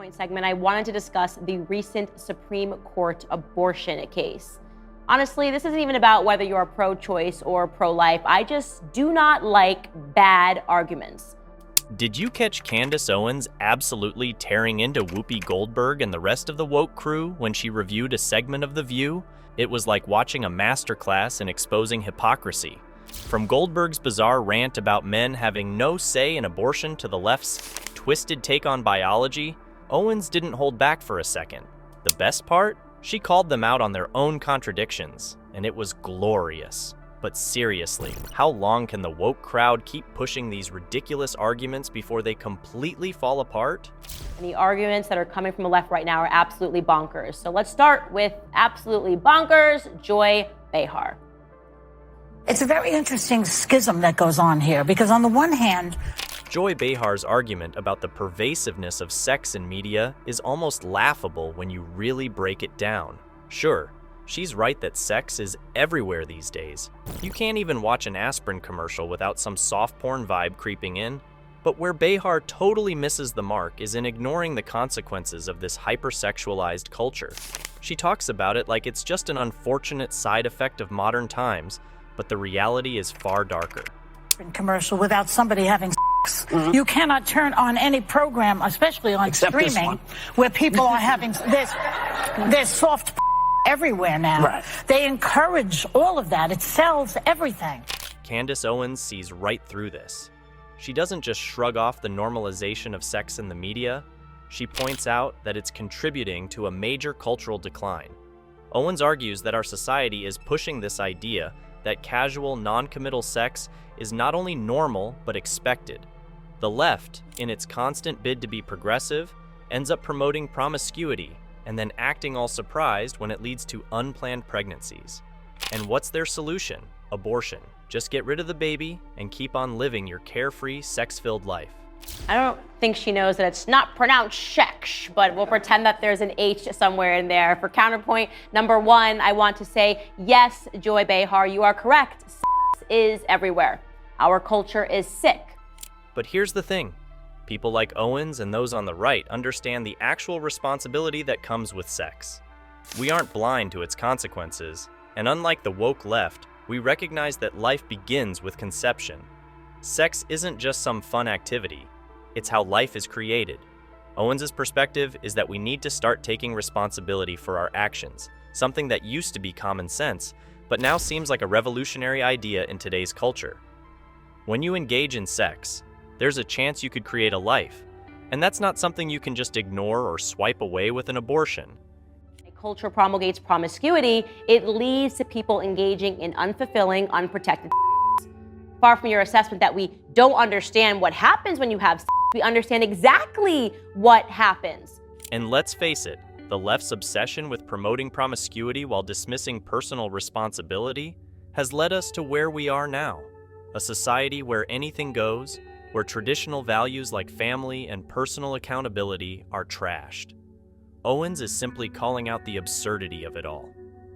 Counterpoint segment, I wanted to discuss the recent Supreme Court abortion case. Honestly, this isn't even about whether you're pro-choice or pro-life. I just do not like bad arguments. Did you catch Candace Owens absolutely tearing into Whoopi Goldberg and the rest of the woke crew when she reviewed a segment of The View? It was like watching a masterclass in exposing hypocrisy. From Goldberg's bizarre rant about men having no say in abortion to the left's twisted take on biology, Owens didn't hold back for a second. The best part? She called them out on their own contradictions, and it was glorious. But seriously, how long can the woke crowd keep pushing these ridiculous arguments before they completely fall apart? And the arguments that are coming from the left right now are absolutely bonkers. So let's start with absolutely bonkers, Joy Behar. It's a very interesting schism that goes on here, because on the one hand, Joy Behar's argument about the pervasiveness of sex in media is almost laughable when you really break it down. Sure, she's right that sex is everywhere these days. You can't even watch an aspirin commercial without some soft porn vibe creeping in. But where Behar totally misses the mark is in ignoring the consequences of this hypersexualized culture. She talks about it like it's just an unfortunate side effect of modern times, but the reality is far darker. Commercial without somebody having sex. Mm-hmm. You cannot turn on any program, especially on streaming, where people are having there's soft everywhere now. Right. They encourage all of that. It sells everything. Candace Owens sees right through this. She doesn't just shrug off the normalization of sex in the media. She points out that it's contributing to a major cultural decline. Owens argues that our society is pushing this idea that casual, non-committal sex is not only normal, but expected. The left, in its constant bid to be progressive, ends up promoting promiscuity and then acting all surprised when it leads to unplanned pregnancies. And what's their solution? Abortion. Just get rid of the baby and keep on living your carefree, sex-filled life. I don't think she knows that it's not pronounced shex, but we'll pretend that there's an H somewhere in there. For counterpoint number one, I want to say, yes, Joy Behar, you are correct. Sex is everywhere. Our culture is sick. But here's the thing. People like Owens and those on the right understand the actual responsibility that comes with sex. We aren't blind to its consequences, and unlike the woke left, we recognize that life begins with conception. Sex isn't just some fun activity. It's how life is created. Owens's perspective is that we need to start taking responsibility for our actions, something that used to be common sense, but now seems like a revolutionary idea in today's culture. When you engage in sex, there's a chance you could create a life, and that's not something you can just ignore or swipe away with an abortion. Culture promulgates promiscuity, it leads to people engaging in unfulfilling, unprotected sex. Far from your assessment that we don't understand what happens when you have sex, we understand exactly what happens. And let's face it, the left's obsession with promoting promiscuity while dismissing personal responsibility has led us to where we are now, a society where anything goes, where traditional values like family and personal accountability are trashed. Owens is simply calling out the absurdity of it all.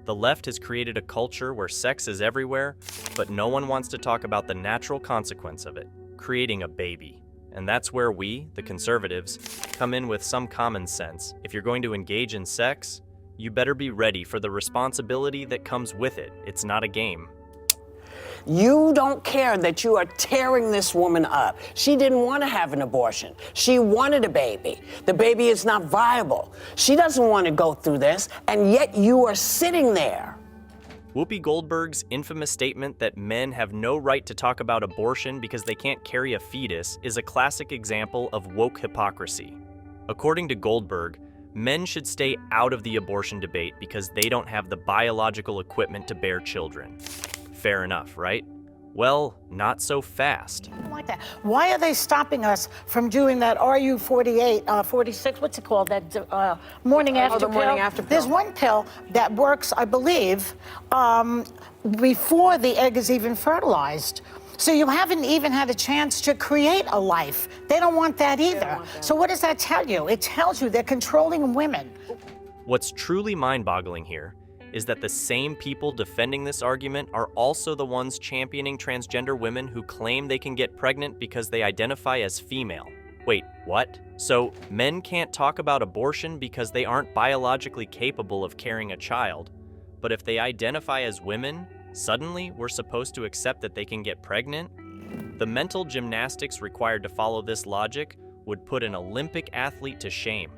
The left has created a culture where sex is everywhere, but no one wants to talk about the natural consequence of it, creating a baby. And that's where we, the conservatives, come in with some common sense. If you're going to engage in sex, you better be ready for the responsibility that comes with it. It's not a game. You don't care that you are tearing this woman up. She didn't want to have an abortion. She wanted a baby. The baby is not viable. She doesn't want to go through this, and yet you are sitting there. Whoopi Goldberg's infamous statement that men have no right to talk about abortion because they can't carry a fetus is a classic example of woke hypocrisy. According to Goldberg, men should stay out of the abortion debate because they don't have the biological equipment to bear children. Fair enough, right? Well, not so fast. Like that. Why are they stopping us from doing that RU 48, 46, what's it called, that morning after pill? Morning after pill. There's one pill that works, I believe, before the egg is even fertilized. So you haven't even had a chance to create a life. They don't want that either. So what does that tell you? It tells you they're controlling women. What's truly mind-boggling here is that the same people defending this argument are also the ones championing transgender women who claim they can get pregnant because they identify as female. Wait, what? So men can't talk about abortion because they aren't biologically capable of carrying a child, but if they identify as women, suddenly we're supposed to accept that they can get pregnant? The mental gymnastics required to follow this logic would put an Olympic athlete to shame.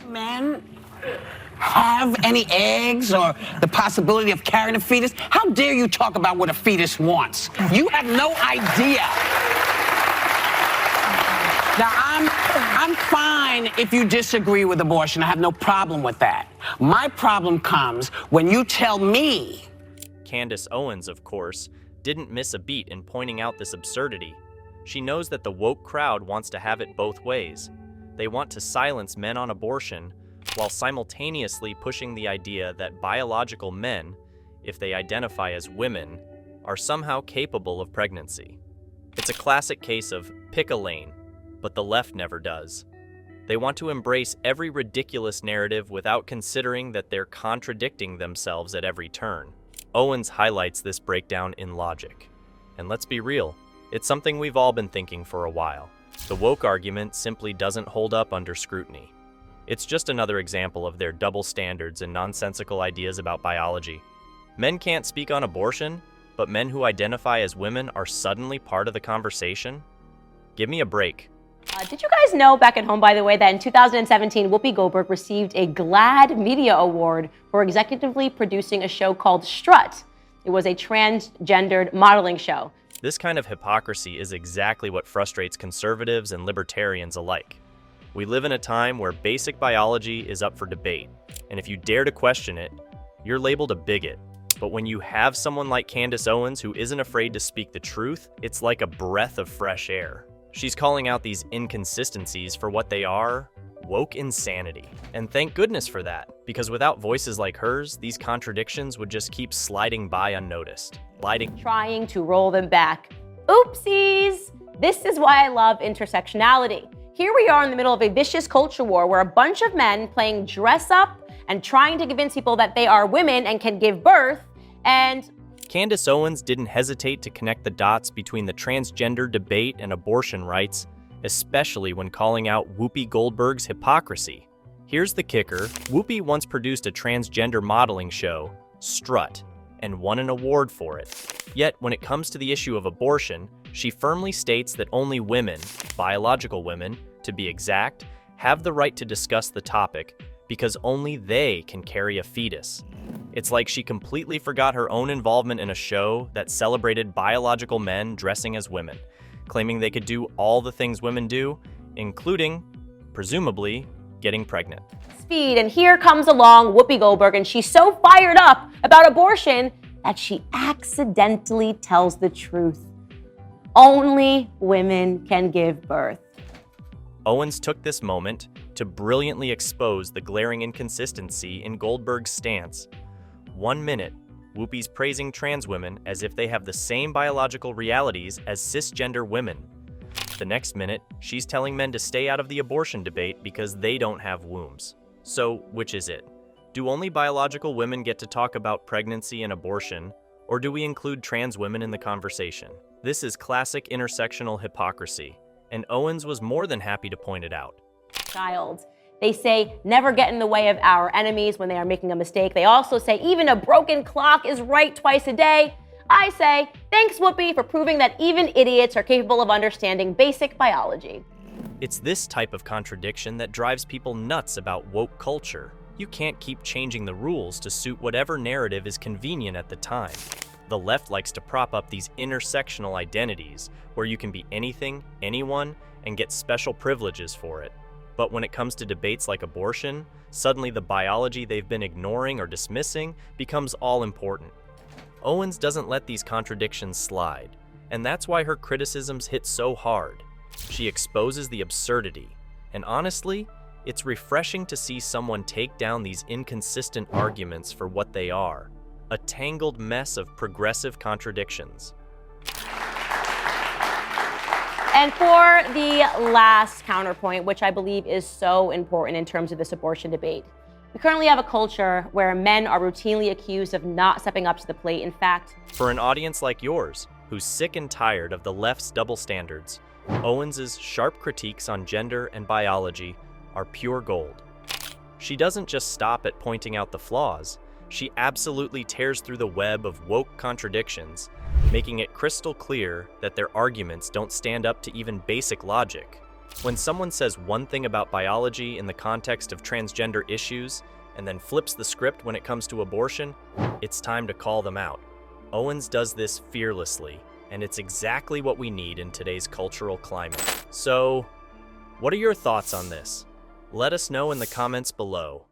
Men have any eggs or the possibility of carrying a fetus? How dare you talk about what a fetus wants? You have no idea. Now, I'm fine if you disagree with abortion. I have no problem with that. My problem comes when you tell me. Candace Owens, of course, didn't miss a beat in pointing out this absurdity. She knows that the woke crowd wants to have it both ways. They want to silence men on abortion while simultaneously pushing the idea that biological men, if they identify as women, are somehow capable of pregnancy. It's a classic case of pick a lane, but the left never does. They want to embrace every ridiculous narrative without considering that they're contradicting themselves at every turn. Owens highlights this breakdown in logic. And let's be real, it's something we've all been thinking for a while. The woke argument simply doesn't hold up under scrutiny. It's just another example of their double standards and nonsensical ideas about biology. Men can't speak on abortion, but men who identify as women are suddenly part of the conversation? Give me a break. Did you guys know back at home, by the way, that in 2017, Whoopi Goldberg received a GLAAD Media Award for executively producing a show called Strut? It was a transgendered modeling show. This kind of hypocrisy is exactly what frustrates conservatives and libertarians alike. We live in a time where basic biology is up for debate, and if you dare to question it, you're labeled a bigot. But when you have someone like Candace Owens who isn't afraid to speak the truth, it's like a breath of fresh air. She's calling out these inconsistencies for what they are: woke insanity. And thank goodness for that, because without voices like hers, these contradictions would just keep sliding by unnoticed. Trying to roll them back. Oopsies! This is why I love intersectionality. Here we are in the middle of a vicious culture war where a bunch of men playing dress up and trying to convince people that they are women and can give birth, and Candace Owens didn't hesitate to connect the dots between the transgender debate and abortion rights, especially when calling out Whoopi Goldberg's hypocrisy. Here's the kicker: Whoopi once produced a transgender modeling show, Strut, and won an award for it. Yet, when it comes to the issue of abortion, she firmly states that only women, biological women, to be exact, have the right to discuss the topic because only they can carry a fetus. It's like she completely forgot her own involvement in a show that celebrated biological men dressing as women, claiming they could do all the things women do, including, presumably, getting pregnant. Speed, and here comes along Whoopi Goldberg, and she's so fired up about abortion that she accidentally tells the truth. Only women can give birth. Owens took this moment to brilliantly expose the glaring inconsistency in Goldberg's stance. 1 minute, Whoopi's praising trans women as if they have the same biological realities as cisgender women. The next minute, she's telling men to stay out of the abortion debate because they don't have wombs. So, which is it? Do only biological women get to talk about pregnancy and abortion, or do we include trans women in the conversation? This is classic intersectional hypocrisy, and Owens was more than happy to point it out. Child. They say never get in the way of our enemies when they are making a mistake. They also say even a broken clock is right twice a day. I say thanks, Whoopi, for proving that even idiots are capable of understanding basic biology. It's this type of contradiction that drives people nuts about woke culture. You can't keep changing the rules to suit whatever narrative is convenient at the time. The left likes to prop up these intersectional identities where you can be anything, anyone, and get special privileges for it. But when it comes to debates like abortion, suddenly the biology they've been ignoring or dismissing becomes all important. Owens doesn't let these contradictions slide, and that's why her criticisms hit so hard. She exposes the absurdity, and honestly, it's refreshing to see someone take down these inconsistent arguments for what they are: a tangled mess of progressive contradictions. And for the last counterpoint, which I believe is so important in terms of this abortion debate, we currently have a culture where men are routinely accused of not stepping up to the plate. In fact, for an audience like yours, who's sick and tired of the left's double standards, Owens's sharp critiques on gender and biology are pure gold. She doesn't just stop at pointing out the flaws, she absolutely tears through the web of woke contradictions, making it crystal clear that their arguments don't stand up to even basic logic. When someone says one thing about biology in the context of transgender issues and then flips the script when it comes to abortion, it's time to call them out. Owens does this fearlessly, and it's exactly what we need in today's cultural climate. So, what are your thoughts on this? Let us know in the comments below.